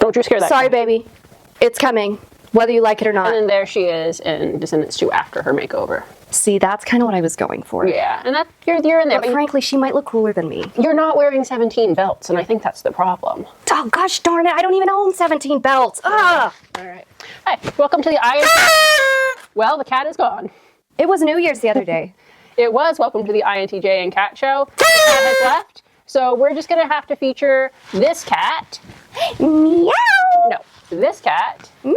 Don't you scare that Sorry, cat. baby. It's coming, whether you like it or not. And then there she is in Descendants 2 after her makeover. See, that's kind of what I was going for. Yeah, and that you're in there. But frankly, she might look cooler than me. You're not wearing 17 belts, and I think that's the problem. Oh, gosh darn it. I don't even own 17 belts. Ugh. All right. Hi, welcome to the Well, the cat is gone. It was New Year's the other day. It was welcome to the INTJ and Cat Show. The cat has left, so we're just going to have to feature this cat. Meow. No, this cat. Meow.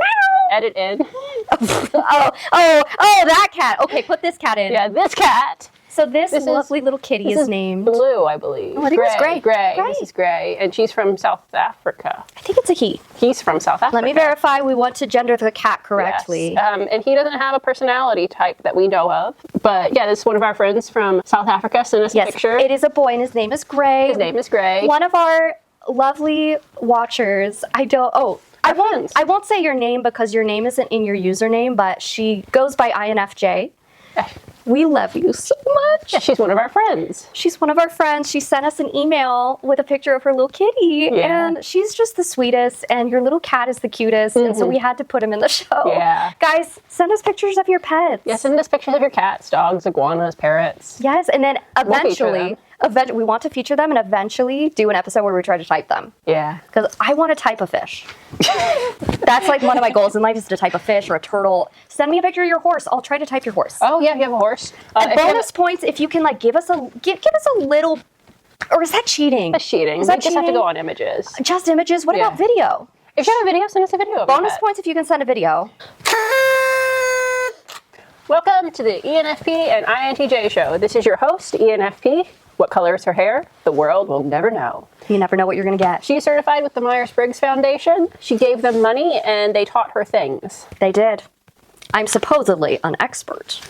Edit in. Oh, that cat. Okay, put this cat in. Yeah, this cat. So this lovely little kitty is named Blue, I believe. Oh, I think it's Gray. Gray. Gray. This is Gray, and she's from South Africa. I think it's a he. He's from South Africa. Let me verify we want to gender the cat correctly. Yes. And he doesn't have a personality type that we know of. But yeah, this is one of our friends from South Africa sent us a picture. It is a boy and his name is Gray. His name is Gray. One of our lovely watchers. I won't say your name because your name isn't in your username, but she goes by INFJ. We love you so much. Yeah, she's one of our friends. She's one of our friends. She sent us an email with a picture of her little kitty, and she's just the sweetest, and your little cat is the cutest, and so we had to put him in the show. Yeah. Guys, send us pictures of your pets. Yeah, send us pictures of your cats, dogs, iguanas, parrots. Yes, and then eventually, we want to feature them and eventually do an episode where we try to type them. Yeah. Because I want to type a fish. That's like one of my goals in life is to type a fish or a turtle. Send me a picture of your horse. I'll try to type your horse. Oh yeah, you have a horse. And bonus points if you can like give us a little. Or is that cheating? That's cheating. Is that just have to go on images. Just images. What about video? If you have a video, send us a video. Bonus points if you can send a video. Welcome to the ENFP and INTJ show. This is your host, ENFP. What color is her hair? The world will never know. You never know what you're going to get. She's certified with the Myers Briggs Foundation. She gave them money and they taught her things. They did. I'm supposedly an expert.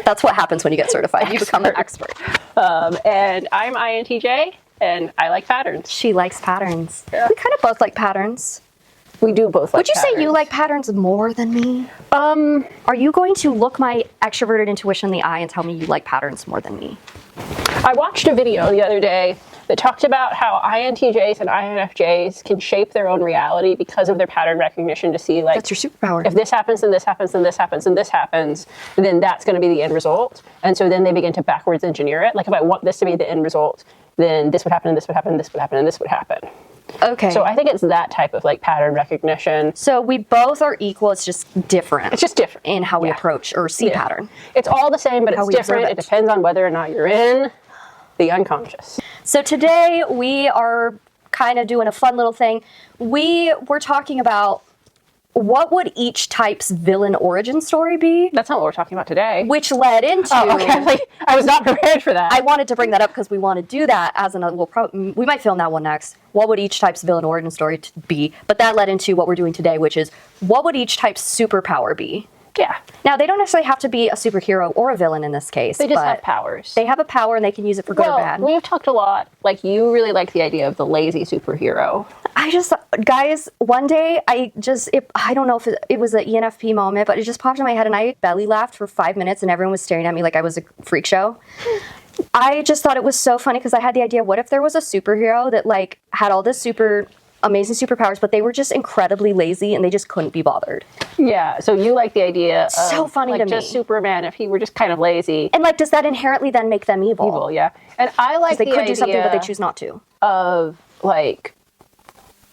That's what happens when you get certified. You become an expert. And I'm INTJ and I like patterns. She likes patterns. Yeah. We kind of both like patterns. We do both like Would you say you like patterns more than me? Are you going to look my extroverted intuition in the eye and tell me you like patterns more than me? I watched a video the other day that talked about how INTJs and INFJs can shape their own reality because of their pattern recognition to see, like, that's your superpower. If this happens, and this happens, and this happens, and this happens, then that's going to be the end result. And so then they begin to backwards engineer it. Like, if I want this to be the end result, then this would happen, and this would happen, and this would happen, and this would happen. Okay. So I think it's that type of like pattern recognition. So we both are equal. It's just different. It's just different in how we approach or see pattern. It's all the same, but it's different. It depends on whether or not you're in the unconscious. So today we are kind of doing a fun little thing. We were talking about what would each type's villain origin story be? That's not what we're talking about today. Which led into... Oh, okay. I was not prepared for that. I wanted to bring that up because we want to do that as another... we might film that one next. What would each type's villain origin story be? But that led into what we're doing today, which is what would each type's superpower be? Yeah. Now, they don't necessarily have to be a superhero or a villain in this case. They just have powers. They have a power and they can use it for good or bad. We've talked a lot. Like, you really like the idea of the lazy superhero. Guys, one day, I don't know if it was an ENFP moment, but it just popped in my head and I belly laughed for 5 minutes and everyone was staring at me like I was a freak show. I just thought it was so funny because I had the idea, what if there was a superhero that like had all this amazing superpowers, but they were just incredibly lazy and they just couldn't be bothered. Yeah, so you like the idea of so funny like to me. Just Superman if he were just kind of lazy. And like, does that inherently then make them evil? Evil, yeah. And I like the idea they could do something, but they choose not to. Of like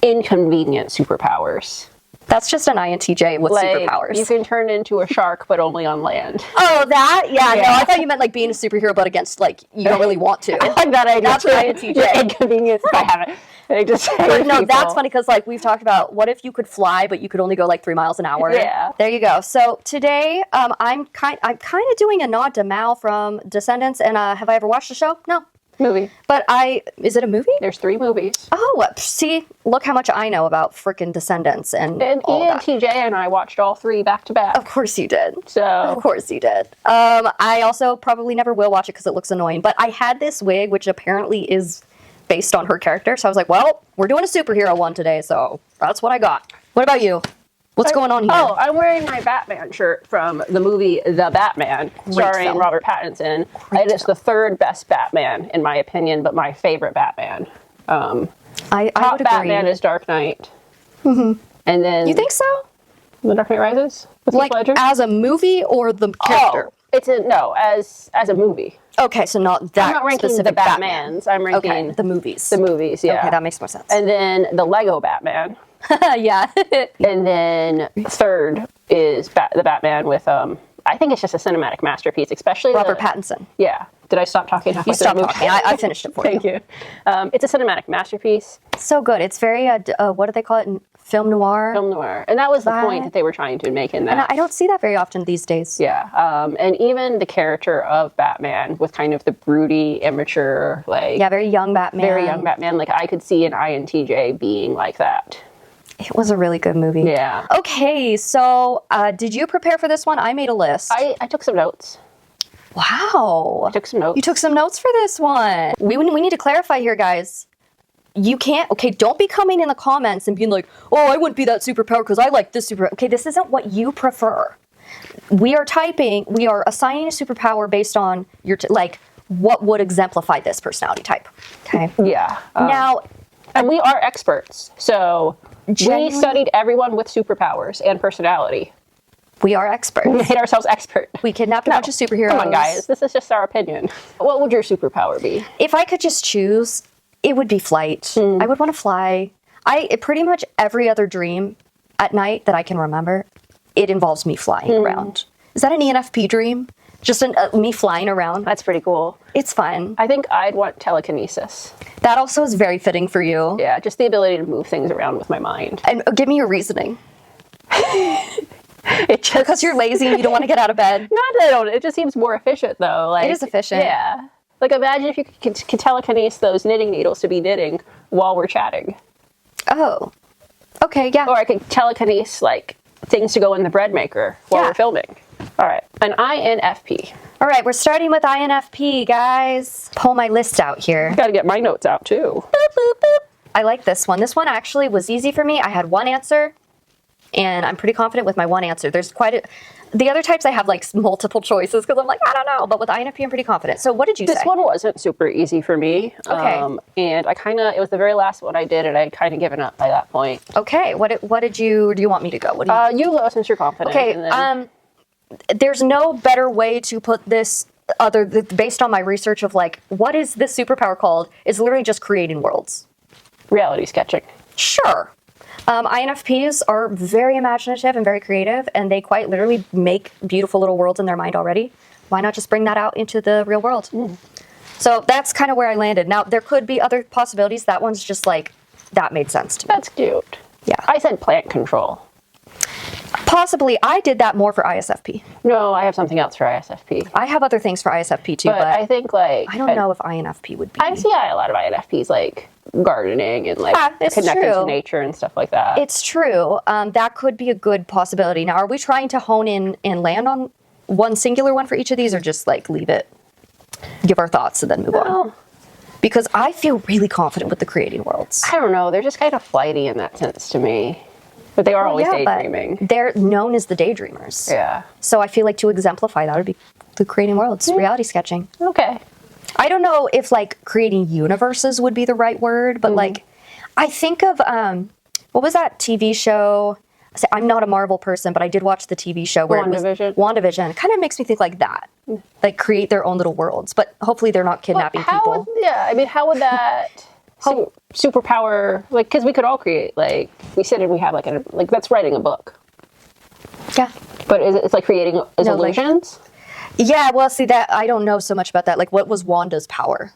inconvenient superpowers. That's just an INTJ with superpowers. You can turn into a shark, but only on land. Oh, that? Yeah, no, I thought you meant like being a superhero, but against like, you don't really want to. I like that idea. That's INTJ. Inconvenience if I have it. No, that's funny because like we've talked about what if you could fly, but you could only go like 3 miles an hour. Yeah. There you go. So today, I'm kind of doing a nod to Mal from Descendants, and have I ever watched the show? No. Movie. But is it a movie? There's 3 movies. Oh, see, look how much I know about frickin' Descendants and all ENTJ that. and I watched all 3 back to back. Of course you did. So. Of course you did. I also probably never will watch it because it looks annoying. But I had this wig, which apparently is based on her character. So I was like, well, we're doing a superhero one today, so that's what I got. What about you? What's going on here? Oh, I'm wearing my Batman shirt from the movie The Batman, starring Robert Pattinson. It is the 3rd best Batman, in my opinion, but my favorite Batman. I top would agree. Batman is Dark Knight. And then You think so? The Dark Knight Rises with Heath Like Ledger. as a movie or the character? Oh, it's as a movie. Okay, so not that I'm not ranking the specific Batmans. I'm ranking Okay, the movies. the movies. Yeah, Okay, that makes more sense. And then the Lego Batman. Yeah. And then third is the Batman with I think it's just a cinematic masterpiece, especially Robert Pattinson. Yeah. Did I stop talking? You stopped talking. I finished it for Thank you. It's a cinematic masterpiece. So good. It's very, what do they call it? Film noir. Film noir. And that was the point that they were trying to make in that. And I don't see that very often these days. Yeah. And even the character of Batman with kind of the broody, immature, like... Yeah, very young Batman. Very young Batman. Like, I could see an INTJ being like that. It was a really good movie. Yeah. Okay, so did you prepare for this one? I made a list. I took some notes. Wow. I took some notes. You took some notes for this one. We need to clarify here, guys. You can't, okay, don't be coming in the comments and being like, oh, I wouldn't be that superpower because I like this super. Okay, this isn't what you prefer. We are assigning a superpower based on your, like, what would exemplify this personality type. Okay. Yeah. Now, and we are experts. So we studied everyone with superpowers and personality. we are experts. We made ourselves expert. We kidnapped a bunch of superheroes. Come on, guys. This is just our opinion. What would your superpower be? If I could just choose, it would be flight. I would want to fly. Pretty much every other dream at night that I can remember, it involves me flying around. Is that an ENFP dream? Just me flying around? That's pretty cool. It's fun. I think I'd want telekinesis. That also is very fitting for you. Yeah, just the ability to move things around with my mind. And give me your reasoning. It just... Because you're lazy and you don't want to get out of bed. Not that I don't. It just seems more efficient, though. Like, It is efficient. Yeah. Like, imagine if you could telekinese those knitting needles to be knitting while we're chatting. Oh. Okay, yeah. Or I could telekinese, like, things to go in the bread maker while we're filming. All right. An INFP. All right, we're starting with INFP, guys. Pull my list out here. Got to get my notes out, too. Boop, boop, boop. I like this one. This one actually was easy for me. I had one answer, and I'm pretty confident with my one answer. There's quite a... The other types I have, like, multiple choices, because I'm like, I don't know. But with INFP, I'm pretty confident. So what did you say? This one wasn't super easy for me. Okay. And it was the very last one I did, and I had kind of given up by that point. Okay, do you want me to go? What do You go since you're confident. Okay, and then... there's no better way to put this based on my research of, like, what is this superpower called? It's literally just creating worlds. Reality sketching. Sure. INFPs are very imaginative and very creative, and they quite literally make beautiful little worlds in their mind already. Why not just bring that out into the real world? So that's kind of where I landed. Now, there could be other possibilities. That one's just like, that made sense to me. That's cute. Yeah. I said plant control. Possibly. I did that more for ISFP. No, I have something else for ISFP. I have other things for ISFP too, but I think, like... I don't know if INFP would be. I see a lot of INFPs, like, gardening and, like, it's connected true. to nature and stuff like that. It's true. That could be a good possibility. Now, are we trying to hone in and land on one singular one for each of these, or just, like, leave it, give our thoughts, and then move on? Because I feel really confident with the creating worlds. I don't know. They're just kind of flighty in that sense to me. But they are always daydreaming. But they're known as the daydreamers. Yeah. So I feel like to exemplify that would be the creating worlds, reality sketching. Okay. I don't know if, like, creating universes would be the right word, but like, I think of what was that TV show? I'm not a Marvel person, but I did watch the TV show where WandaVision. It kind of makes me think like that, like create their own little worlds. But hopefully they're not kidnapping people. How would that superpower? Like, because we could all create. Like, we said, and we have like that's writing a book. Yeah. But it's like creating illusions. Yeah, well, see, that I don't know so much about that. Like, what was Wanda's power?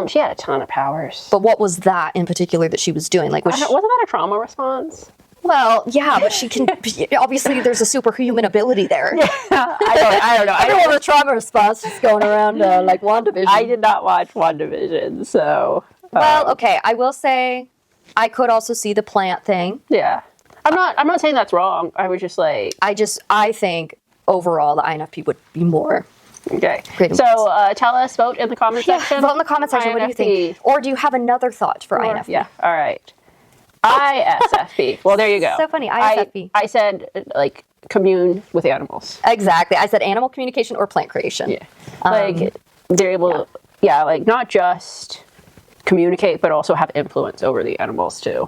She had a ton of powers. But what was that in particular that she was doing? Like, wasn't that a trauma response? Well, yeah, but she can. Obviously, there's a superhuman ability there. Yeah, I don't know. I don't want a trauma response just going around like WandaVision. I did not watch WandaVision, so. Well, okay. I will say, I could also see the plant thing. Yeah, I'm not saying that's wrong. I was just like. I think overall the INFP would be more. Okay. So tell us, vote in the comment section. Vote in the comment section. INFP. What do you think? Or do you have another thought for INFP? Yeah. All right. ISFP. Well, there you go. So funny. ISFP. I said, like, commune with animals. Exactly. I said animal communication or plant creation. Yeah. Like, they're able to, like, not just communicate, but also have influence over the animals, too.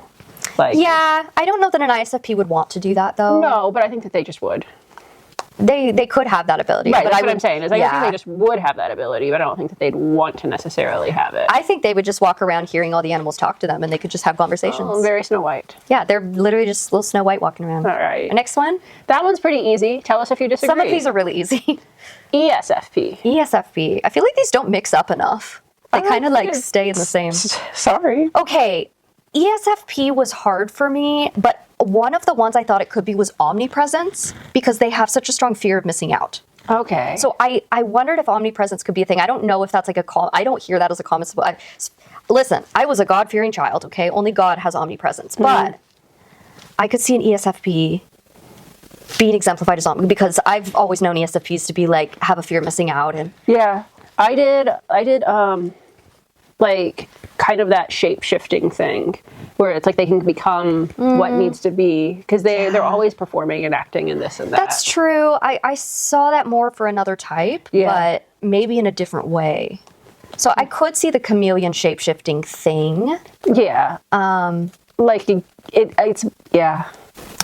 Like, Yeah, I don't know that an ISFP would want to do that though. no, but I think that they just would. They could have that ability. Right, but that's I what would, I'm saying. Is I yeah. think they just would have that ability, but I don't think that they'd want to necessarily have it. I think they would just walk around hearing all the animals talk to them, and they could just have conversations. Oh, very Snow White. Yeah, they're literally just little Snow White walking around. All right. Next one. That one's pretty easy. Tell us if you disagree. Some of these are really easy. ESFP. ESFP. I feel like these don't mix up enough. They kind of like stay in the same. Sorry. Okay, ESFP was hard for me, but one of the ones I thought it could be was omnipresence because they have such a strong fear of missing out. Okay. So I wondered if omnipresence could be a thing. I don't know if that's like I don't hear that as a common. Listen, I was a God-fearing child, okay? Only God has omnipresence. But I could see an ESFP being exemplified as omni because I've always known ESFPs to be like, have a fear of missing out. And yeah, I did like kind of that shape-shifting thing where it's like they can become what needs to be because they're always performing and acting and this and that. that's true. I saw that more for another type, but maybe in a different way. So I could see the chameleon shape-shifting thing. Yeah. Like it's yeah.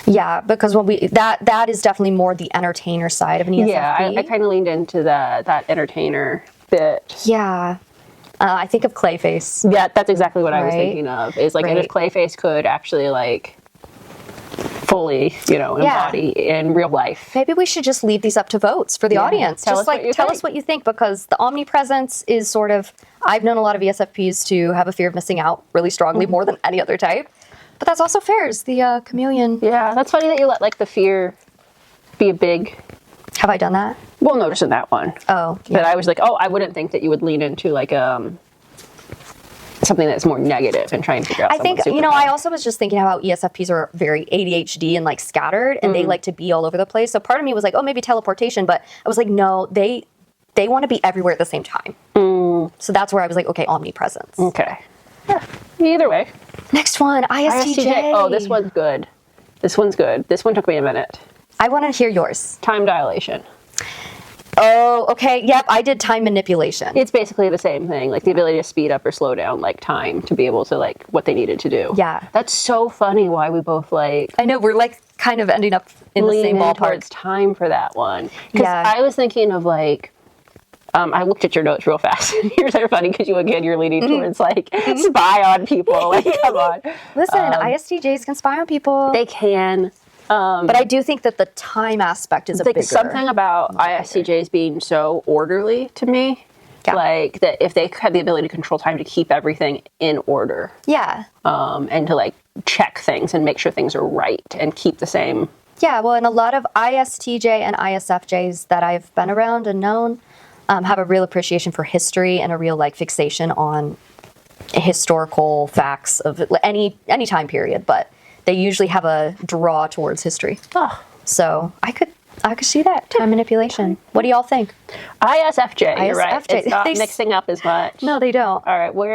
Yeah, because when that is definitely more the entertainer side of an ESFP. Yeah, I kind of leaned into that entertainer bit. Yeah. I think of Clayface. Yeah, that's exactly what I was Right. thinking of. Is like Right. if Clayface could actually like fully, embody in real life. Maybe we should just leave these up to votes for the audience. Tell Just us what like you tell think. us what you think because the omnipresence is sort of I've known a lot of ESFPs to have a fear of missing out really strongly more than any other type. But that's also fair. Is the chameleon. Yeah, that's funny that you let like the fear be a big. Have I done that? Well, notice in that one. Oh, But I was like, I wouldn't think that you would lean into like something that's more negative and trying to figure out. I think, someone's I also was just thinking how ESFPs are very ADHD and like scattered and they like to be all over the place. So part of me was like, oh, maybe teleportation. But I was like, no, they want to be everywhere at the same time. So that's where I was like, okay, omnipresence. Okay. Yeah. Either way. Next one, ISTJ. Oh, this one's good. This one's good. This one took me a minute. I want to hear yours. Time dilation. Oh, okay. Yep, I did time manipulation. It's basically the same thing, like the ability to speed up or slow down like time to be able to like what they needed to do. Yeah. That's so funny why we both like I know, we're like kind of ending up in the lean same in ballpark. towards time for that one. Because Yeah. I was thinking of like, I looked at your notes real fast. Yours are funny because you're leaning towards like spy on people. Like, come on. Listen, ISTJs can spy on people. They can. But I do think that the time aspect is a Like bigger. something about ISTJs being so orderly to me. Yeah. Like that if they had the ability to control time to keep everything in order. Yeah. And to like check things and make sure things are right and keep the same. Yeah, well, and a lot of ISTJ and ISFJs that I've been around and known have a real appreciation for history and a real like fixation on historical facts of any time period, but they usually have a draw towards history. Oh. So I could see that time manipulation. What do y'all think? ISFJ, you're right. ISFJ. It's not They mixing up as much. No, they don't. All right, what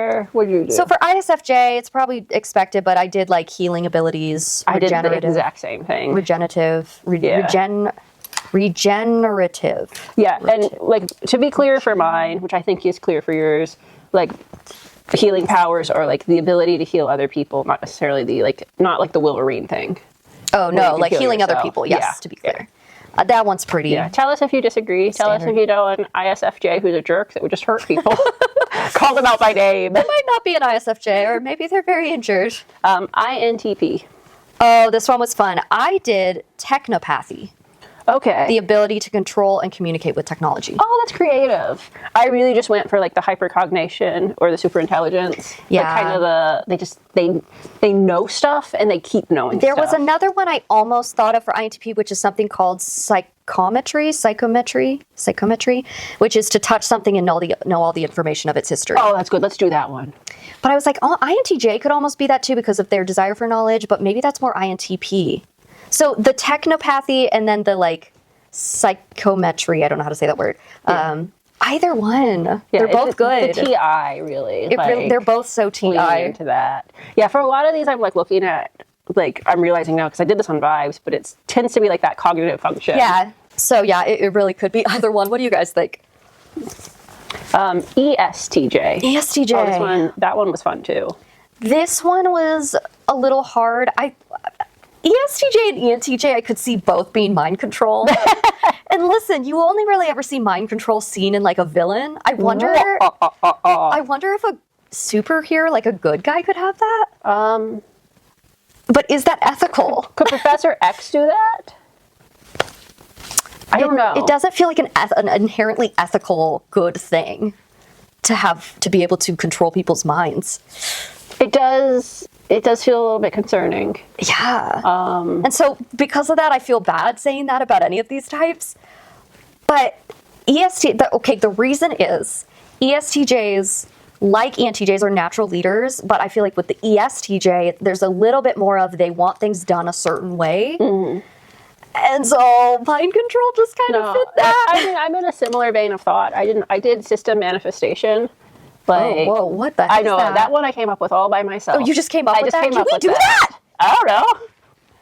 did you do? So for ISFJ, it's probably expected, but I did like healing abilities, I did the regenerative, exact same thing. regenerative. Yeah, and like to be clear for mine, which I think is clear for yours, like the healing powers are like the ability to heal other people, not necessarily not like the Wolverine thing. Oh you no, can like heal healing other yourself. people. Yes, Yeah, to be clear. That one's pretty. Yeah, tell us if you disagree. Tell us if Standard. you know an ISFJ who's a jerk that would just hurt people. Call them out by name. Might not be an ISFJ, or maybe they're very injured. INTP. Oh, this one was fun. I did technopathy, Okay. the ability to control and communicate with technology. Oh, that's creative. I really just went for like the hypercognition or the superintelligence. Yeah. Like kind of they know stuff and they keep knowing There stuff. was another one I almost thought of for INTP, which is something called psychometry, which is to touch something and know all the information of its history. Oh, that's good. Let's do that one. But I was like, oh, INTJ could almost be that too because of their desire for knowledge, but maybe that's more INTP. So the technopathy and then the like psychometry, I don't know how to say that word. Either one. Yeah, They're both good. The TI really. They're both so leaning TI. into that. Yeah, for a lot of these, I'm like looking at like I'm realizing now because I did this on Vibes, but it tends to be like that cognitive function. Yeah. So yeah, it really could be either one. What do you guys think? ESTJ. ESTJ. Oh, that one was fun too. This one was a little hard. ESTJ and ENTJ, I could see both being mind control. And listen, you only really ever see mind control seen in like a villain. I wonder if a superhero, like a good guy, could have that. But is that ethical? Could Professor X do that? I don't know. It doesn't feel like an inherently ethical good thing to be able to control people's minds. It does feel a little bit concerning. Yeah. And so because of that, I feel bad saying that about any of these types. But the reason is ESTJs, like ENTJs, are natural leaders, but I feel like with the ESTJ, there's a little bit more of they want things done a certain way. Mm-hmm. And so mind control just kind of fit that. I mean, I'm in a similar vein of thought. I did system manifestation. Like, whoa, what the heck I know, that one I came up with all by myself. Oh, you just came up with that? Can we do that? I don't know.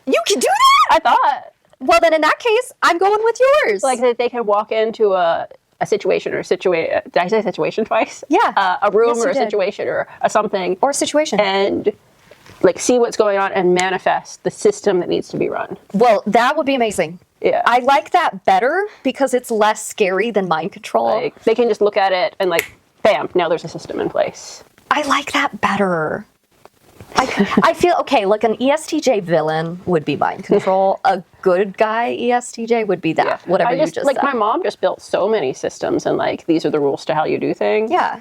You can do that? I thought. Well, then in that case, I'm going with yours. Like that they can walk into a situation or situation. Did I say situation twice? Yeah. A room or a situation or a something. Or a situation. And like see what's going on and manifest the system that needs to be run. Well, that would be amazing. Yeah. I like that better because it's less scary than mind control. Like they can just look at it and like, bam, now there's a system in place. I like that better. I feel, okay, like an ESTJ villain would be mind control. A good guy ESTJ would be that, whatever you just like said. my mom just built so many systems and like these are the rules to how you do things. Yeah.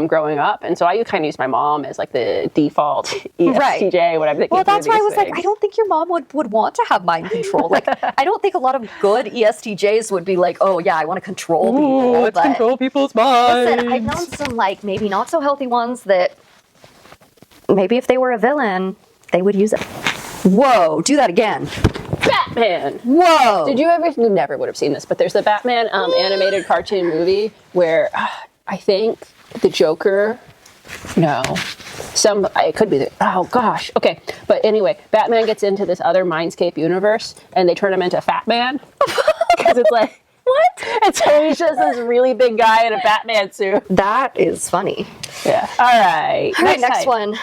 Growing up, and so I kind of use my mom as like the default ESTJ, right. whatever. Well, that's why I was like, I don't think your mom would want to have mind control. Like, I don't think a lot of good ESTJs would be like, oh yeah, I want to control people. Let's control people's minds. Listen, I've known some like maybe not so healthy ones that maybe if they were a villain, they would use it. Whoa, do that again. Batman. Whoa. Did you ever? You never would have seen this, but there's the Batman animated cartoon movie where I think the Joker. No, it could be. Oh gosh. Okay, but anyway, Batman gets into this other Mindscape universe, and they turn him into Fat Man because it's like what? And so he's just this really big guy in a Batman suit. That is funny. Yeah. All right. All right. Next one.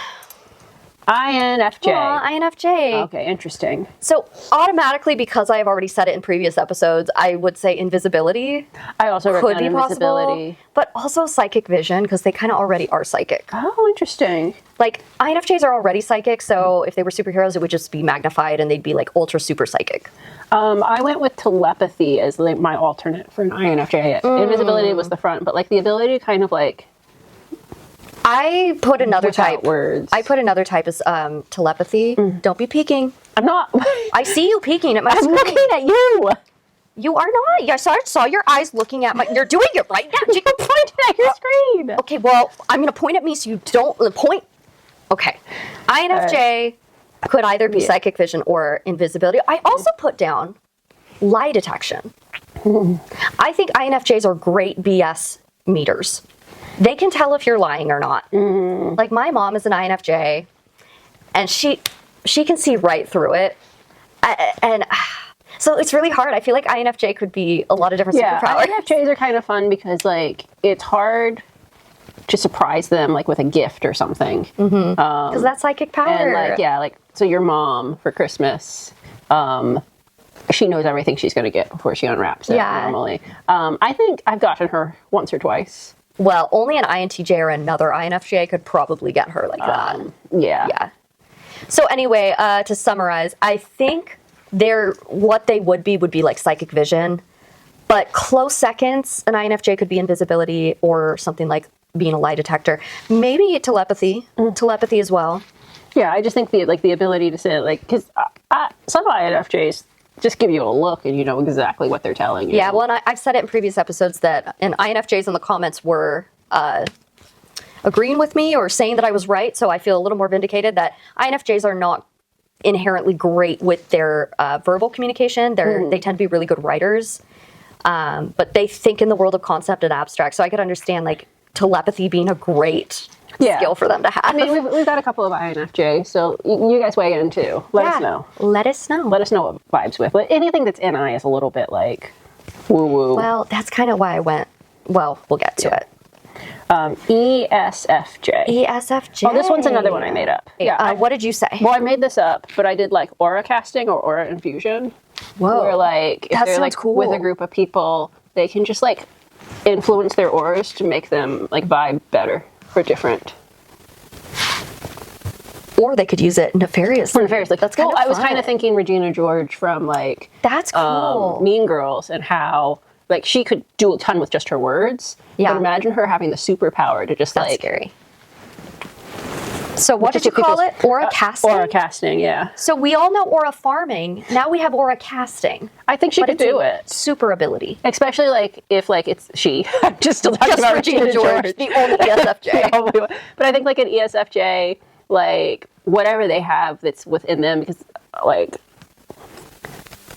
INFJ. INFJ. Okay, interesting. So automatically, because I have already said it in previous episodes, I would say invisibility. I also could be possible, invisibility. but also psychic vision because they kind of already are psychic. Oh, interesting. Like INFJs are already psychic, so if they were superheroes, it would just be magnified and they'd be like ultra super psychic. I went with telepathy as like my alternate for an INFJ. Invisibility was the front, but like the ability to kind of like. I put another type. Words. I put another type as telepathy. Don't be peeking. I'm not. I see you peeking at my screen. I'm looking at you. You are not. Yes, I saw your eyes looking at my. You're doing it right now. You pointed at your screen. Okay, well, I'm going to point at me so you don't point. Okay. INFJ could either be psychic vision or invisibility. I also put down lie detection. I think INFJs are great BS meters. They can tell if you're lying or not. Mm-hmm. Like my mom is an INFJ, and she can see right through it. So it's really hard. I feel like INFJ could be a lot of different superpowers. INFJs are kind of fun because like it's hard to surprise them like with a gift or something. Because that's psychic power. And like so your mom for Christmas, she knows everything she's going to get before she unwraps it normally. I think I've gotten her once or twice. Well, only an INTJ or another INFJ could probably get her like that. Yeah. So anyway, to summarize, I think what they would be like psychic vision, but close seconds, an INFJ could be invisibility or something like being a lie detector. Maybe telepathy as well. Yeah, I just think the ability to say like because some INFJs just give you a look and you know exactly what they're telling you. Yeah, well, and I've said it in previous episodes that, and INFJs in the comments were agreeing with me or saying that I was right, so I feel a little more vindicated that INFJs are not inherently great with their verbal communication. They tend to be really good writers, but they think in the world of concept and abstract, so I could understand like telepathy being a great skill for them to have. I mean, we've got a couple of INFJ, so you guys weigh in too. Let us know. Let us know. Let us know what vibes with. But anything that's NI is a little bit like woo-woo. Well, that's kind of why I went, we'll get to it. ESFJ. ESFJ. Oh, this one's another one I made up. Yeah. What did you say? Well, I made this up, but I did like aura casting or aura infusion. Whoa. Where like if That they're sounds like cool. with a group of people, they can just like influence their auras to make them like vibe better or different. Or they could use it nefariously. Nefariously. That's kind of I was fun. kind of thinking Regina George from like That's cool. Mean Girls, and how like she could do a ton with just her words. Yeah. But imagine her having the superpower to just That's like scary. So what did you call it? Aura casting? Aura casting, yeah. So we all know aura farming. Now we have aura casting. I think she could do it. Super ability. Especially like if like it's she. I'm just still talking about Regina George. the only ESFJ. The only one. But I think like an ESFJ, like whatever they have that's within them, because like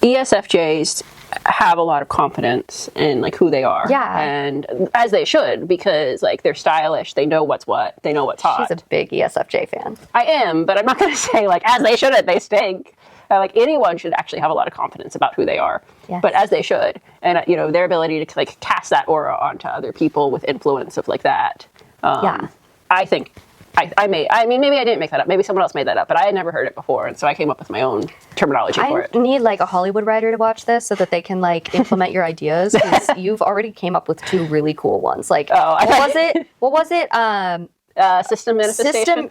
ESFJs have a lot of confidence in like who they are. Yeah. And as they should, because like they're stylish, they know what's what, they know what's hot. She's a big ESFJ fan. I am, but I'm not going to say like as they shouldn't, they stink. Like anyone should actually have a lot of confidence about who they are, Yes. but as they should, and you know their ability to like cast that aura onto other people with influence of like that. Yeah. I think I mean maybe I didn't make that up. Maybe someone else made that up, but I had never heard it before, and so I came up with my own terminology for I it. need like a Hollywood writer to watch this so that they can like implement your ideas, because you've already came up with 2 really cool ones. Like what was it? System manifestation. System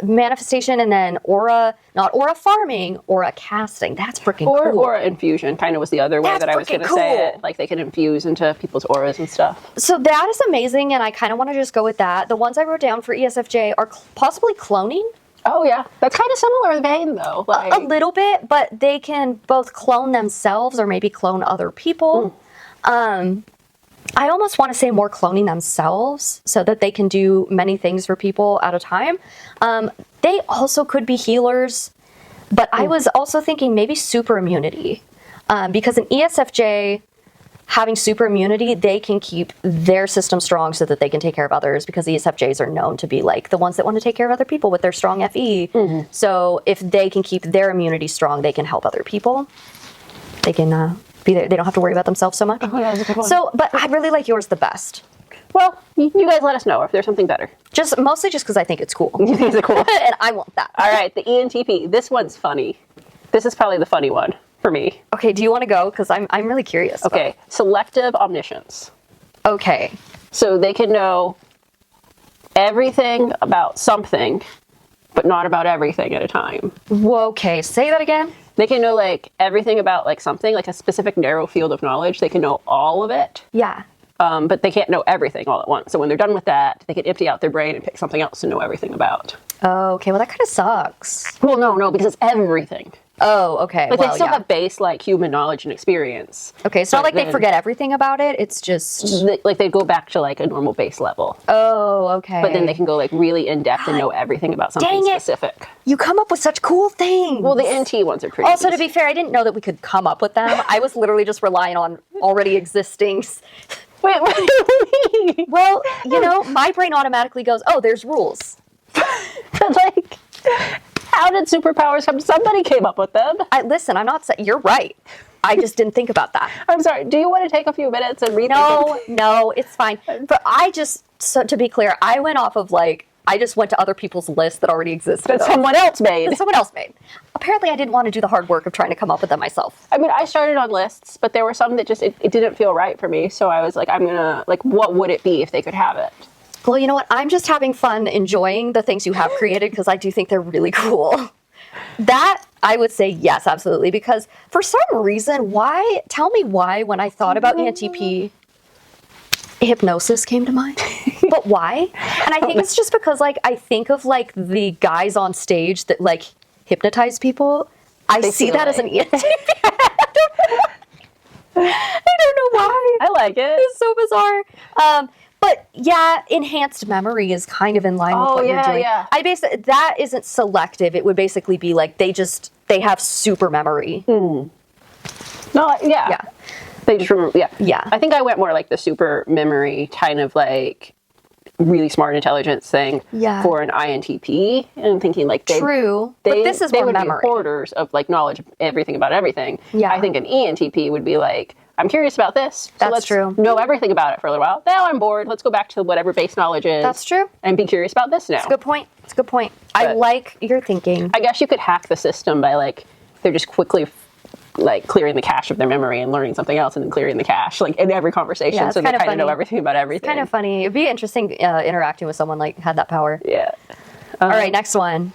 manifestation, and then aura, not aura farming, aura casting. That's freaking Or cool. aura infusion kind of was the other way That's that I was going to freaking say cool. it. Like they can infuse into people's auras and stuff. So that is amazing, and I kind of want to just go with that. The ones I wrote down for ESFJ are possibly cloning. Oh yeah, that's kind of similar vein though. Like, A little bit, but they can both clone themselves or maybe clone other people. I almost want to say more cloning themselves so that they can do many things for people at a time. They also could be healers, but I was also thinking maybe super immunity, because an ESFJ having super immunity, they can keep their system strong so that they can take care of others, because ESFJs are known to be like the ones that want to take care of other people with their strong FE. So if they can keep their immunity strong, they can help other people. They can be there. They don't have to worry about themselves so much. Oh, yeah, that's a good one. So, but I really like yours the best. Well, you guys let us know if there's something better. Mostly just because I think it's cool. You think it's cool? And I want that. All right, the ENTP. This one's funny. This is probably the funny one for me. Okay, do you want to go? Because I'm really curious. Okay, selective omniscience. Okay. So they can know everything about something, but not about everything at a time. Whoa, okay, say that again. They can know like everything about like something, like a specific narrow field of knowledge. They can know all of it, Yeah. but they can't know everything all at once. So when they're done with that, they can empty out their brain and pick something else to know everything about. Oh, okay, well, that kind of sucks. Well, no, because it's everything. Oh, okay. Like well, they still yeah. have base like human knowledge and experience. Okay, it's not but like they then- forget everything about it. It's just. Like they go back to like a normal base level, Oh, okay. but then they can go like really in depth and know everything about something dang it. specific. You come up with such cool things. Well, the NT ones are pretty. Also, to easy. be fair, I didn't know that we could come up with them. I was literally just relying on already existing. Wait, what do you mean? Well, you know, my brain automatically goes, oh, there's rules. But like, how did superpowers come? Somebody came up with them. Listen, I'm not saying you're right. I just didn't think about that. I'm sorry. Do you want to take a few minutes and read? No, it's fine. But so to be clear, I went off of I just went to other people's lists that already existed. that someone else made? That someone else made. Apparently, I didn't want to do the hard work of trying to come up with them myself. I mean, I started on lists, but there were some that just it didn't feel right for me. So I was like, I'm gonna like, what would it be if they could have it? Well, you know what? I'm just having fun enjoying the things you have created because I do think they're really cool. That, I would say yes, absolutely. Because for some reason, tell me why when I thought about ENTP, hypnosis came to mind. But why? And I think it's just because I think of the guys on stage that hypnotize people. I see that as an ENTP. I don't know why. I like it. It's so bizarre. But yeah, enhanced memory is kind of in line with what you're doing. Yeah. That isn't selective. It would basically be they have super memory. No, yeah. Yeah. They just remember. Yeah. Yeah. I think I went more like the super memory kind of really smart intelligence thing for an INTP, and thinking True. But this is they more would memory. be hoarders of knowledge of everything about everything. Yeah. I think an ENTP would be I'm curious about this. So That's let's true. know everything about it for a little while. Now I'm bored. Let's go back to whatever base knowledge is. That's true. And be curious about this now. It's a good point. It's a good point. I But- like your thinking. I guess you could hack the system by like, they're just quickly like clearing the cache of their memory and learning something else and then clearing the cache like in every conversation. Yeah, it's So they kinda kind of know funny. everything about everything. Kind of funny. It'd be interesting interacting with someone like had that power. Yeah. All right, next one.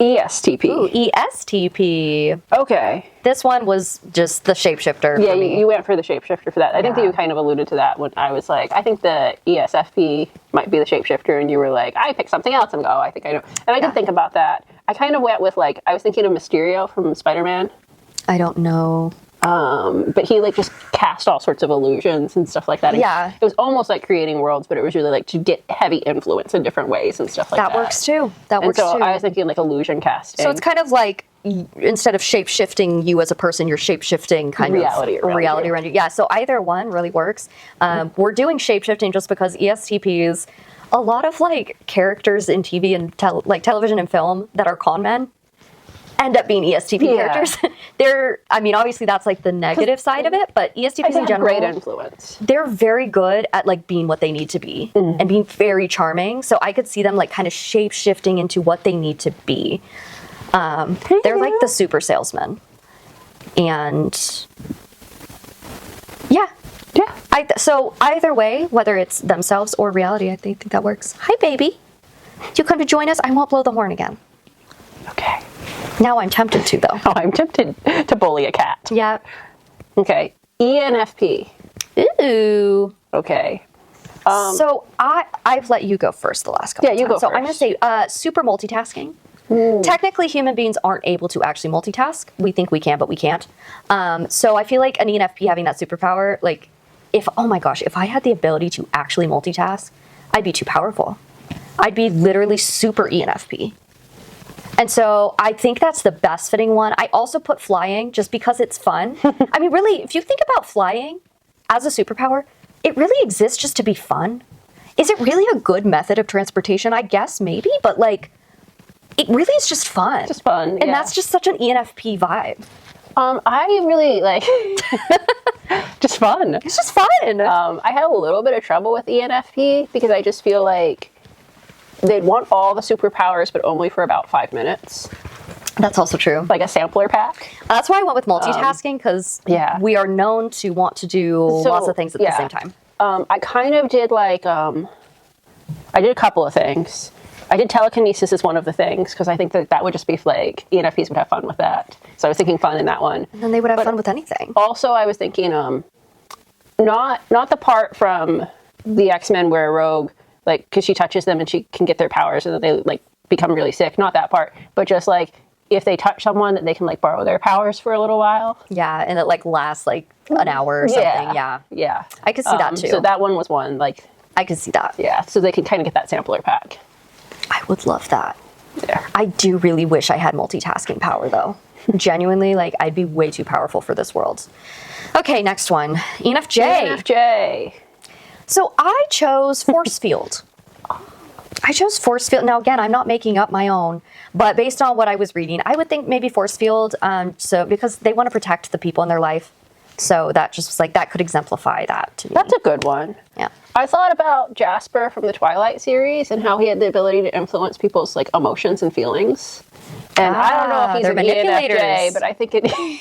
ESTP. Ooh, ESTP. Okay. This one was just the shapeshifter Yeah, for me. you went for the shapeshifter for that. I think that Yeah. you kind of alluded to that when I was like, I think the ESFP might be the shapeshifter, and you were like, I picked something else. I'm like, oh, I think I know. And I did think about that. I kind of went with like, I was thinking of Mysterio from Spider-Man. I don't know. But he like just cast all sorts of illusions and stuff like that. And Yeah. it was almost like creating worlds, but it was really like to get heavy influence in different ways and stuff like that. That works too. That And works so too. I was thinking like illusion casting. So it's kind of like instead of shape-shifting you as a person, you're shape-shifting kind Reality of around reality you. around you. Yeah, so either one really works. We're doing shape-shifting just because ESTPs, a lot of like characters in TV and television and film that are con men end up being ESTP Yeah. characters. They're, I mean, obviously that's like the negative side of it, but ESTPs I in think general, great influence. they're very good at like being what they need to be and being very charming. So I could see them like kind of shape shifting into what they need to be. They're like the super salesman. And yeah. Yeah. So either way, whether it's themselves or reality, I think that works. Hi, baby. Do you come to join us? I won't blow the horn again. Okay. Now I'm tempted to, though. Oh, I'm tempted to bully a cat. Yeah. Okay. ENFP. Ooh. Okay. So I've let you go first the last couple Yeah, you times. go So I'm going to first. say super multitasking. Technically, human beings aren't able to actually multitask. We think we can, but we can't. So I feel like an ENFP having that superpower, like, oh my gosh, if I had the ability to actually multitask, I'd be too powerful. I'd be literally super ENFP. And so I think that's the best fitting one. I also put flying just because it's fun. I mean, really, if you think about flying as a superpower, it really exists just to be fun. Is it really a good method of transportation? I guess maybe, but like, it really is just fun. Just fun, And yeah. that's just such an ENFP vibe. I really like just fun. It's just fun. I had a little bit of trouble with ENFP because I just feel like they'd want all the superpowers, but only for about 5 minutes, That's also true. like a sampler pack. That's why I went with multitasking, because yeah. we are known to want to do lots of things at the same time. I kind of did like, I did a couple of things. I did telekinesis as one of the things because I think that would just be like, ENFPs would have fun with that. So I was thinking fun in that one. And then they would have fun with anything. Also, I was thinking, not the part from the X-Men where Rogue, like, because she touches them and she can get their powers and then they like become really sick. Not that part, but just like if they touch someone, that they can like borrow their powers for a little while. Yeah, and it like lasts like an hour or something. Yeah. I could see that too. So that one was one, like, I could see that. yeah. So they can kind of get that sampler pack. I would love that. Yeah. I do really wish I had multitasking power though. Genuinely, like I'd be way too powerful for this world. Okay, next one. ENFJ. ENFJ. So I chose force field. I chose force field. Now again, I'm not making up my own, but based on what I was reading, I would think maybe force field. So because they want to protect the people in their life, so that just was like that could exemplify that to me. That's a good one. Yeah. I thought about Jasper from the Twilight series and how he had the ability to influence people's like emotions and feelings. And I don't know if he's they're an manipulators. ENFJ, but I think it.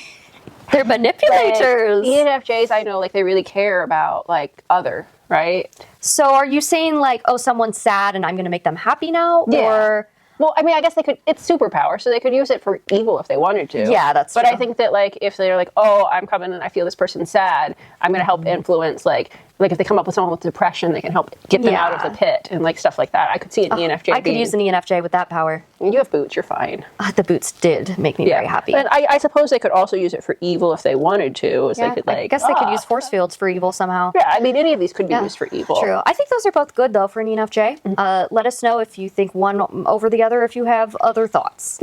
They're manipulators. ENFJs, I know, like they really care about like other, right? So are you saying like, oh, someone's sad and I'm going to make them happy now? Yeah. Or Well, I mean, I guess they could. It's superpower, so they could use it for evil if they wanted to. Yeah, that's But true. I think that like if they're like, oh, I'm coming and I feel this person's sad, I'm going to help influence like if they come up with someone with depression, they can help get them out of the pit and like stuff like that. I could see an ENFJ. I could use an ENFJ with that power. You have boots, you're fine. The boots did make me very happy. And I suppose they could also use it for evil if they wanted to. As Yeah, they could like. I guess they could use force fields for evil somehow. Yeah, I mean, any of these could be used for evil. True. I think those are both good, though, for an ENFJ. Let us know if you think one over the other, if you have other thoughts.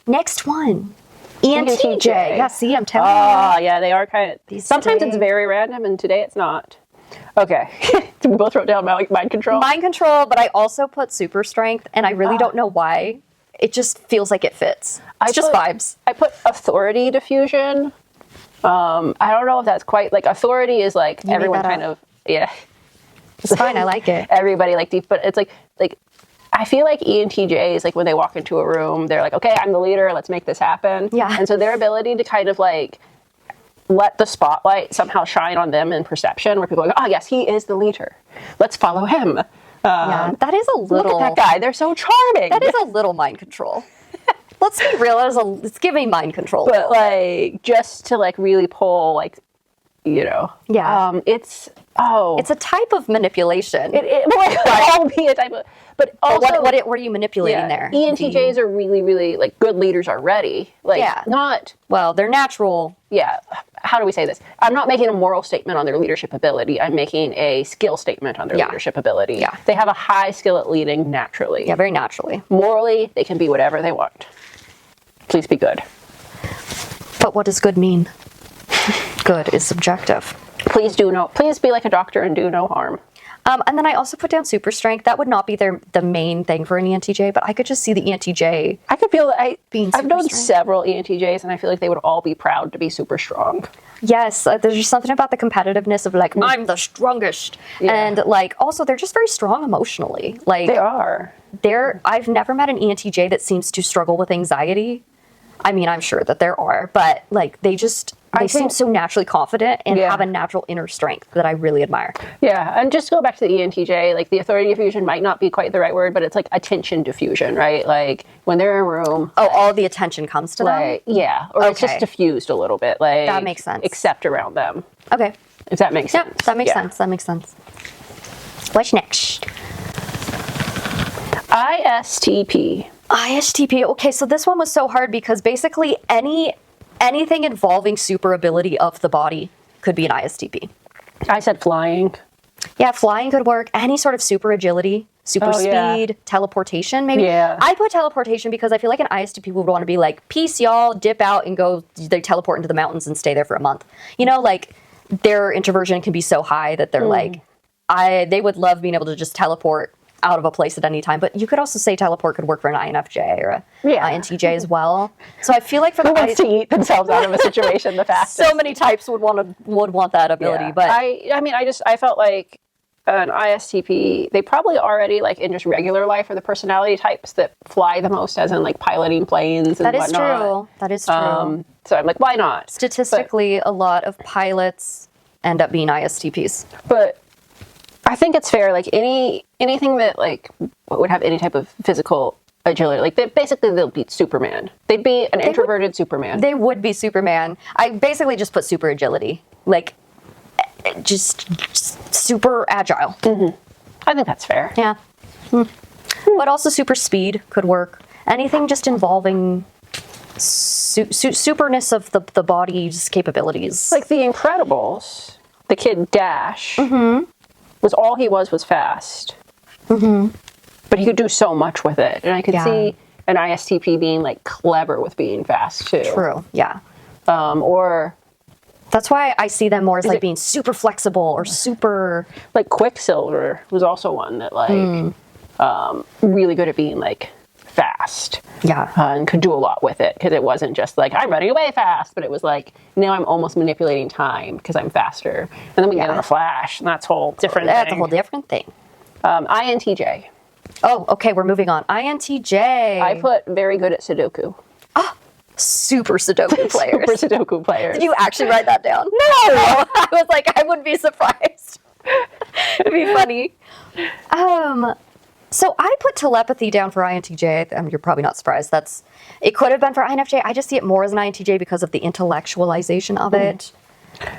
Next one. ENTJ. Yeah, see, I'm telling you. Oh, yeah, they are kind of. These Sometimes today- it's very random, and today it's not. Okay. We both wrote down mind control. Mind control, but I also put super strength, and I really don't know why. It just feels like it fits. It's just vibes. I put authority diffusion. I don't know if that's quite like authority is like You everyone made that kind up. of, yeah. It's fine. I like it. Everybody like deep, but it's like I feel like ENTJs, like when they walk into a room, they're like, okay, I'm the leader, let's make this happen. Yeah. And so their ability to kind of like let the spotlight somehow shine on them in perception, where people are like, oh yes, he is the leader, let's follow him. Yeah, that is a little. Look at that guy, they're so charming. That is a little mind control. Let's be real. It's giving mind control. But like just to like really pull like, you know, Yeah. it's It's a type of manipulation. it will all be a type of, but also what are you manipulating there? ENTJs are really, really like good leaders already. Like Yeah. not, Well, they're natural. yeah. How do we say this? I'm not making a moral statement on their leadership ability. I'm making a skill statement on their Yeah. leadership ability. Yeah. They have a high skill at leading naturally. Yeah, very naturally. Morally, they can be whatever they want. Please be good. But what does good mean? Good is subjective. Please be like a doctor and do no harm. And then I also put down super strength. That would not be the main thing for an ENTJ, but I could just see the ENTJ. I could feel that Being I've super known strong. several ENTJs, and I feel like they would all be proud to be super strong. Yes, there's just something about the competitiveness of like, I'm the strongest. Yeah. And like, also, they're just very strong emotionally. Like, They are. I've never met an ENTJ that seems to struggle with anxiety. I mean, I'm sure that there are, but like they seem think- so naturally confident and Yeah. have a natural inner strength that I really admire. Yeah, and just to go back to the ENTJ, like the authority diffusion might not be quite the right word, but it's like attention diffusion, right? Like when they're in a room, Oh, all the attention comes to them? like yeah, or it's just Okay. diffused a little bit, like That makes sense. except around them. Okay. If that makes Yeah, sense. that makes Yeah. sense. That makes sense. What's next? ISTP. ISTP. Okay, so this one was so hard because basically anything involving super ability of the body could be an ISTP. I said flying. Yeah, flying could work. Any sort of super agility, super Oh, yeah. speed, teleportation, maybe. Yeah. I put teleportation because I feel like an ISTP would want to be like, peace, y'all, dip out and go. They teleport into the mountains and stay there for a month. You know, like their introversion can be so high that they're like, they would love being able to just teleport out of a place at any time. But you could also say teleport could work for an INFJ or a Yeah. INTJ as well. So I feel like for the Who wants to eat themselves out of a situation the fastest? so many types would want that ability. Yeah. But I felt like an ISTP, they probably already like in just regular life are the personality types that fly the most, as in like piloting planes and that is whatnot. true. That is true. So I'm like, why not? Statistically, a lot of pilots end up being ISTPs. But I think it's fair. Like anything that like would have any type of physical agility, like they'll be Superman. They'd be an introverted Superman. They would be Superman. I basically just put super agility, like just super agile. I think that's fair. Yeah. But also super speed could work. Anything just involving superness of the body's capabilities. Like the Incredibles, the kid Dash was all he was fast. But he could do so much with it, and I could Yeah. see an ISTP being like clever with being fast too. True. Yeah. Or That's why I see them more as like it- being super flexible or super. like Quicksilver was also one that like really good at being like fast. Yeah. And could do a lot with it, because it wasn't just like I'm running away fast, but it was like now I'm almost manipulating time because I'm faster. And then we get Yeah. in a Flash, and that's whole different That's thing. a whole different thing. INTJ. Oh, okay. We're moving on. INTJ. I put very good at Sudoku. super Sudoku players. Super Sudoku players. Did you actually write that down? No! I was like, I wouldn't be surprised. It'd be funny. So I put telepathy down for INTJ. You're probably not surprised. It could have been for INFJ. I just see it more as an INTJ because of the intellectualization of it.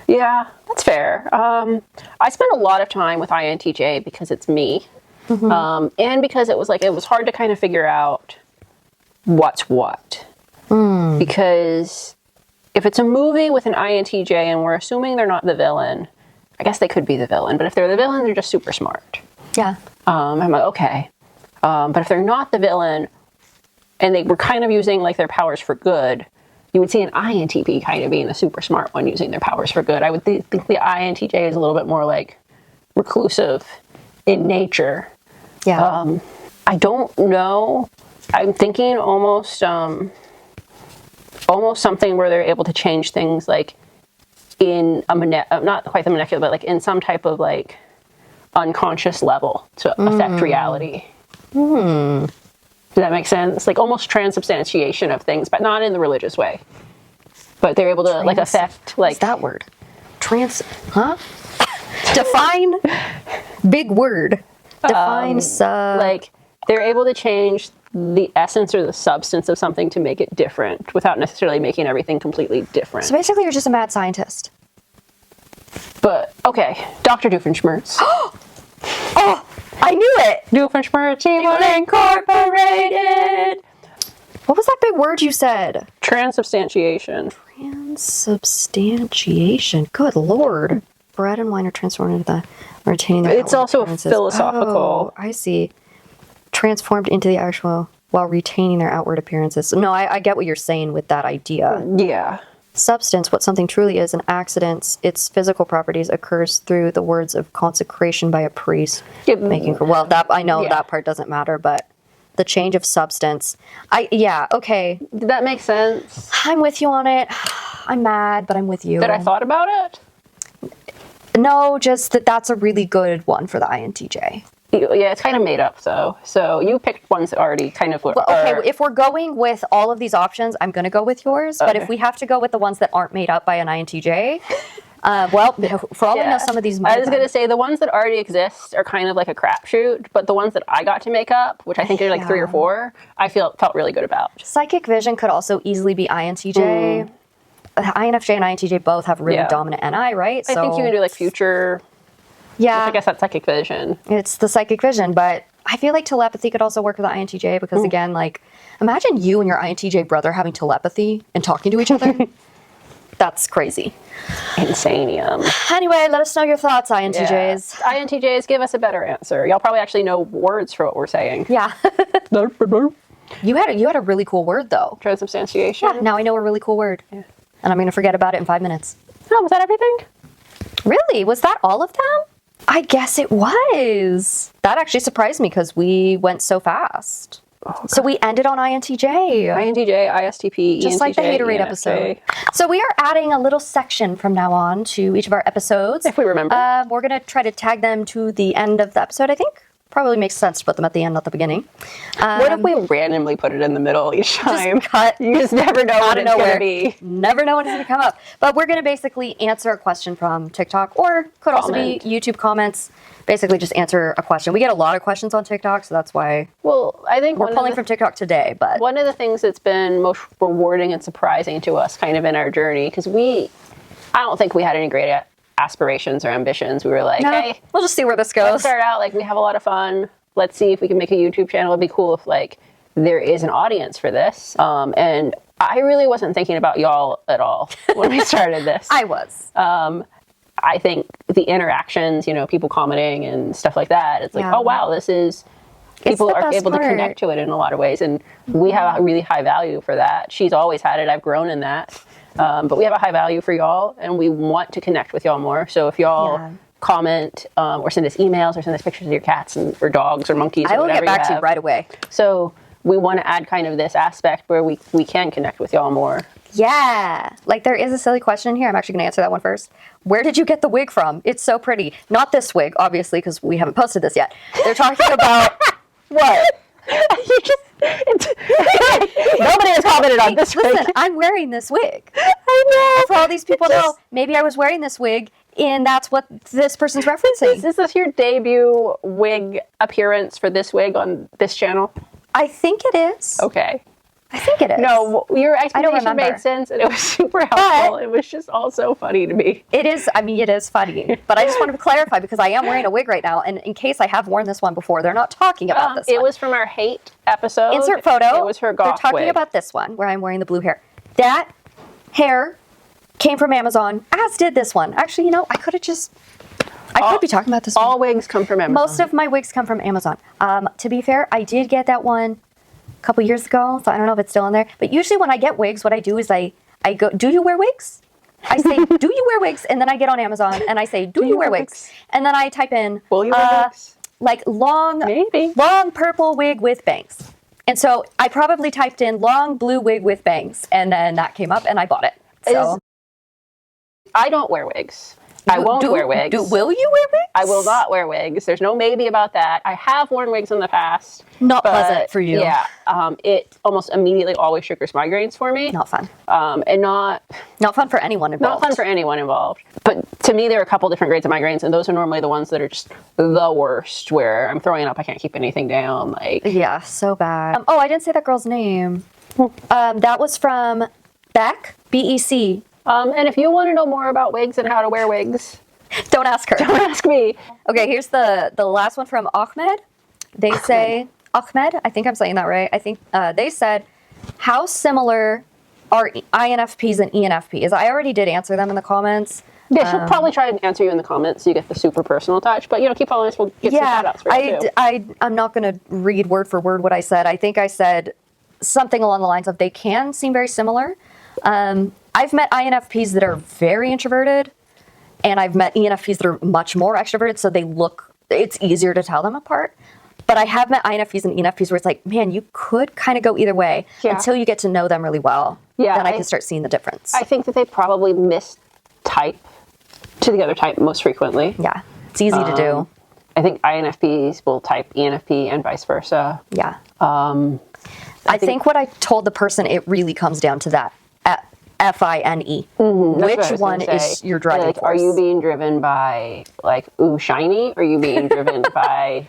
Yeah, that's fair. I spent a lot of time with INTJ because it's me. And because it was hard to kind of figure out what's what. Because if it's a movie with an INTJ and we're assuming they're not the villain, I guess they could be the villain. But if they're the villain, they're just super smart. Yeah. I'm like, okay. But if they're not the villain and they were kind of using like their powers for good, you would see an INTP kind of being the super smart one using their powers for good. I would think the INTJ is a little bit more like reclusive in nature. Yeah. I don't know. I'm thinking almost something where they're able to change things like in a not quite the molecular, but like in some type of like unconscious level to affect reality. Does that make sense? Like almost transubstantiation of things, but not in the religious way. But they're able to like affect like what's that word? Define big word. Define like they're able to change the essence or the substance of something to make it different without necessarily making everything completely different. So basically you're just a mad scientist. But okay, Dr. Doofenshmirtz. Oh, I knew it. Doofenshmirtz Evil Incorporated. What was that big word you said? Transubstantiation. Transubstantiation. Good Lord. Bread and wine are transformed into the retaining their It's also philosophical. Oh, I see. Transformed into the actual while retaining their outward appearances. No, I get what you're saying with that idea. Yeah. Substance, what something truly is, an accident, its physical properties occurs through the words of consecration by a priest. Making well, that I know that part doesn't matter, but the change of substance. Okay. Did that make sense? I'm with you on it. I'm mad, but I'm with you. That I thought about it? No, just that's a really good one for the INTJ. Yeah, it's kind of made up though. So you picked ones that already kind of. If we're going with all of these options, I'm going to go with yours. But if we have to go with the ones that aren't made up by an INTJ, for all I know, some of these might. I was going to say the ones that already exist are kind of like a crapshoot, but the ones that I got to make up, which I think are like 3 or 4, I felt really good about. Psychic vision could also easily be INTJ. INFJ and INTJ both have really dominant NI, right? I think you can do like future. Yeah. I guess that's psychic vision. It's the psychic vision, but I feel like telepathy could also work with the INTJ because, again, like, imagine you and your INTJ brother having telepathy and talking to each other. That's crazy. Insanium. Anyway, let us know your thoughts, INTJs. Yeah. INTJs, give us a better answer. Y'all probably actually know words for what we're saying. Yeah. You had a really cool word, though. Transubstantiation. Yeah, now I know a really cool word. Yeah. And I'm going to forget about it in 5 minutes. Oh, was that everything? Really? Was that all of them? I guess it was. That actually surprised me because we went so fast. Oh, so we ended on INTJ. INTJ, ISTP, just ENTJ, like the Haterade ENFJ. episode. So we are adding a little section from now on to each of our episodes. If we remember. We're going to try to tag them to the end of the episode, I think. Probably makes sense to put them at the end, not the beginning. What if we randomly put it in the middle each time? Just cut. You just never know what it's going to be. Never know when it's going to come up. But we're going to basically answer a question from TikTok, or could also be YouTube comments. Basically just answer a question. We get a lot of questions on TikTok, so that's why I think we're pulling from TikTok today. But one of the things that's been most rewarding and surprising to us kind of in our journey, because I don't think we had any great aspirations or ambitions. We were like, hey, we'll just see where this goes. Let's start out, like, we have a lot of fun. Let's see if we can make a YouTube channel. It'd be cool if, like, there is an audience for this. And I really wasn't thinking about y'all at all when we started this. I was. I think the interactions, people commenting and stuff like that, it's like, oh, wow, people are able to connect to it in a lot of ways. And we have a really high value for that. She's always had it. I've grown in that. But we have a high value for y'all, and we want to connect with y'all more. So if y'all comment or send us emails or send us pictures of your cats or dogs or monkeys or whatever, I will get back to you right away. So we want to add kind of this aspect where we can connect with y'all more. Yeah. Like, there is a silly question in here. I'm actually going to answer that one first. Where did you get the wig from? It's so pretty. Not this wig, obviously, because we haven't posted this yet. They're talking about what? Nobody has commented on this wig. Listen, I'm wearing this wig. I know. For all these people know, maybe I was wearing this wig, and that's what this person's referencing. Is this your debut wig appearance for this wig on this channel? I think it is. Okay. I think it is. No, your explanation made sense, and it was super helpful. It was just all so funny to me. It is. I mean, it is funny. But I just wanted to clarify because I am wearing a wig right now, and in case I have worn this one before, they're not talking about this one. It was from our hate episode. Insert photo. It was her goth They're talking about this one, where I'm wearing the blue hair. That hair came from Amazon, as did this one. Actually, I could have just... I could be talking about this one. All wigs come from Amazon. Most of my wigs come from Amazon. To be fair, I did get that one a couple years ago, so I don't know if it's still in there. But usually when I get wigs, what I do is I go, do you wear wigs? I say, do you wear wigs? And then I get on Amazon and I say, do you wear wigs? And then I type in, will you wear wigs? Like long purple wig with bangs. And so I probably typed in long blue wig with bangs, and then that came up and I bought it. So. I don't wear wigs. I won't wear wigs. Will you wear wigs? I will not wear wigs. There's no maybe about that. I have worn wigs in the past. Not pleasant for you. Yeah. It almost immediately always triggers migraines for me. Not fun. And not fun for anyone involved. Not fun for anyone involved. But to me, there are a couple different grades of migraines, and those are normally the ones that are just the worst, where I'm throwing up, I can't keep anything down. Like, yeah, so bad. I didn't say that girl's name. That was from Beck, B-E-C. And if you want to know more about wigs and how to wear wigs, don't ask her. Don't ask me. Okay, here's the last one from Ahmed. They say, Ahmed, I think I'm saying that right. I think they said, how similar are INFPs and ENFPs? I already did answer them in the comments. Yeah, she'll probably try and answer you in the comments so you get the super personal touch. But, keep following us. We'll get some shout-outs for you, too. I'm not going to read word for word what I said. I think I said something along the lines of they can seem very similar. I've met INFPs that are very introverted, and I've met ENFPs that are much more extroverted, so it's easier to tell them apart. But I have met INFPs and ENFPs where it's like, man, you could kind of go either way until you get to know them really well. Yeah, then I can start seeing the difference. I think that they probably mistype to the other type most frequently. Yeah, it's easy to do. I think INFPs will type ENFP and vice versa. Yeah. I think what I told the person, it really comes down to that. F-I-N-E. Which one is your driving force? Are you being driven by, ooh, shiny? Or are you being driven by,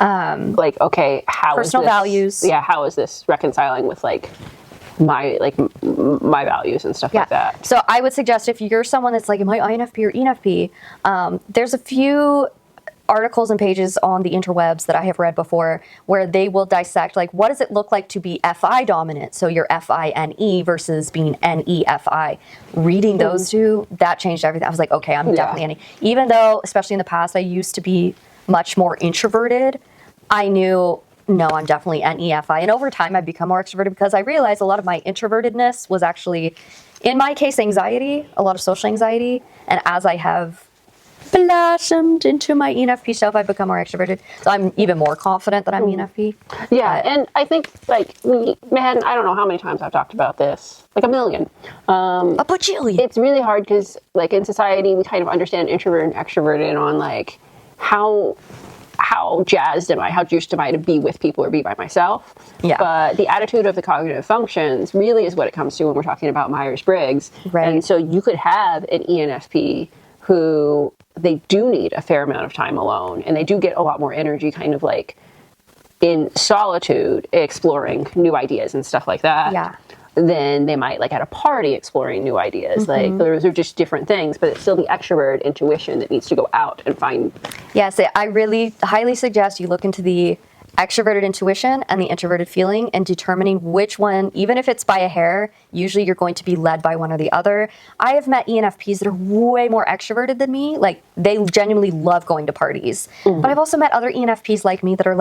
okay, how personal is this, values? Yeah, how is this reconciling with, my values and stuff like that? So I would suggest if you're someone that's like, am I INFP or ENFP? There's a few articles and pages on the interwebs that I have read before where they will dissect, what does it look like to be FI dominant? So you're FINE versus being NEFI. Reading those two, that changed everything. I was like, okay, I'm definitely NE. Even though, especially in the past, I used to be much more introverted, I knew, no, I'm definitely NEFI. And over time, I've become more extroverted because I realized a lot of my introvertedness was actually, in my case, anxiety, a lot of social anxiety. And as I have blossomed into my ENFP self, I've become more extroverted. So I'm even more confident that I'm ENFP. Yeah, and I think, I don't know how many times I've talked about this. A million. A bajillion. It's really hard because, in society, we kind of understand introvert and extroverted on, how jazzed am I, how juiced am I to be with people or be by myself. Yeah. But the attitude of the cognitive functions really is what it comes to when we're talking about Myers Briggs. Right. And so you could have an ENFP who they do need a fair amount of time alone, and they do get a lot more energy kind of in solitude exploring new ideas and stuff like that. Yeah. Then they might at a party exploring new ideas. Those are just different things, but it's still the extrovert intuition that needs to go out and find. Yes, I really highly suggest you look into the extroverted intuition and the introverted feeling and determining which one, even if it's by a hair, usually you're going to be led by one or the other. I have met ENFPs that are way more extroverted than me. They genuinely love going to parties. But I've also met other ENFPs like me that are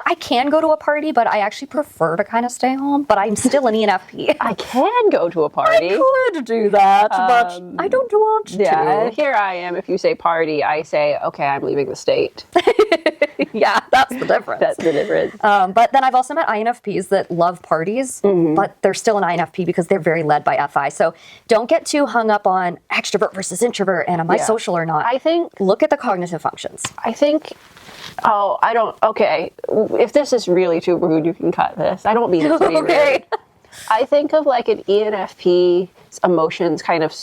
I can go to a party, but I actually prefer to kind of stay home, but I'm still an ENFP. I can go to a party. I could do that, but I don't want to. Yeah, and here I am. If you say party, I say, okay, I'm leaving the state. Yeah, that's the difference. That's the difference. But then I've also met INFPs that love parties, but they're still an INFP because they're very led by FI. So don't get too hung up on extrovert versus introvert and am I social or not. I think... Look at the cognitive functions. I think... Oh, I don't... Okay. If this is really too rude, you can cut this. I don't mean it to be rude. I think of an ENFP's emotions kind of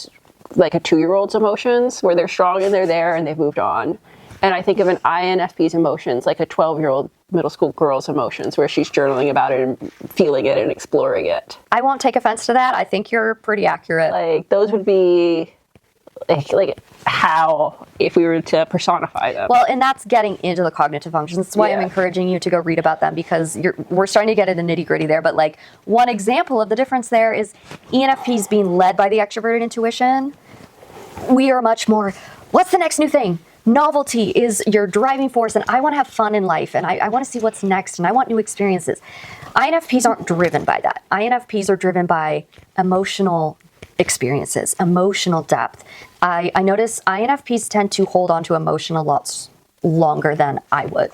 like a 2-year-old's emotions, where they're strong and they're there and they've moved on. And I think of an INFP's emotions like a 12-year-old middle school girl's emotions, where she's journaling about it and feeling it and exploring it. I won't take offense to that. I think you're pretty accurate. Those would be... how, if we were to personify them. Well, and that's getting into the cognitive functions. That's why I'm encouraging you to go read about them, because we're starting to get into the nitty gritty there. But one example of the difference there is ENFPs being led by the extroverted intuition. We are much more, what's the next new thing? Novelty is your driving force, and I want to have fun in life, and I want to see what's next, and I want new experiences. INFPs aren't driven by that. INFPs are driven by emotional experiences, emotional depth. I notice INFPs tend to hold on to emotion a lot longer than I would.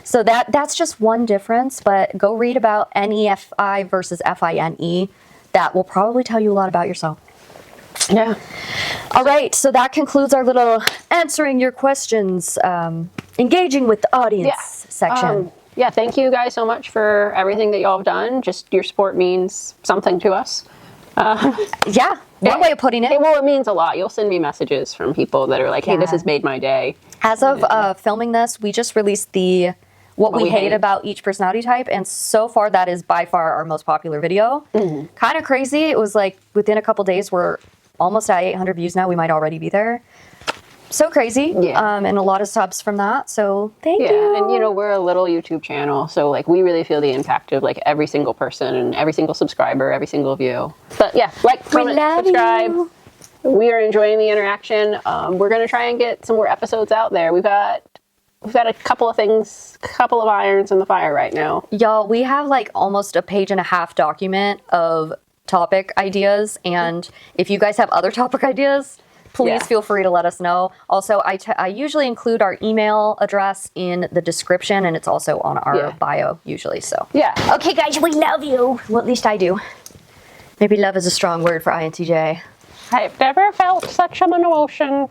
So that's just one difference, but go read about NEFI versus FINE. That will probably tell you a lot about yourself. Yeah. All right, so that concludes our little answering your questions, engaging with the audience section. Yeah, thank you guys so much for everything that y'all have done. Just your support means something to us. Yeah, one way of putting it. Well, it means a lot. You'll send me messages from people that are like, hey, this has made my day. As of filming this, we just released the what we hate about each personality type, and so far that is by far our most popular video. Kind of crazy. It was like within a couple days we're almost at 800 views now. We might already be there. So crazy. Yeah. And a lot of subs from that. So thank you. And you know, we're a little YouTube channel, so like we really feel the impact of like every single person and every single subscriber, every single view. But yeah, like, comment, subscribe. You. We are enjoying the interaction. We're gonna try and get some more episodes out there. We've got a couple of things, couple of irons in the fire right now. Y'all, we have like almost a page-and-a-half document of topic ideas, and if you guys have other topic ideas, please feel free to let us know. Also, I usually include our email address in the description, and it's also on our bio usually. So okay, guys, we love you. Well, at least I do. Maybe love is a strong word for INTJ. I've never felt such an emotion.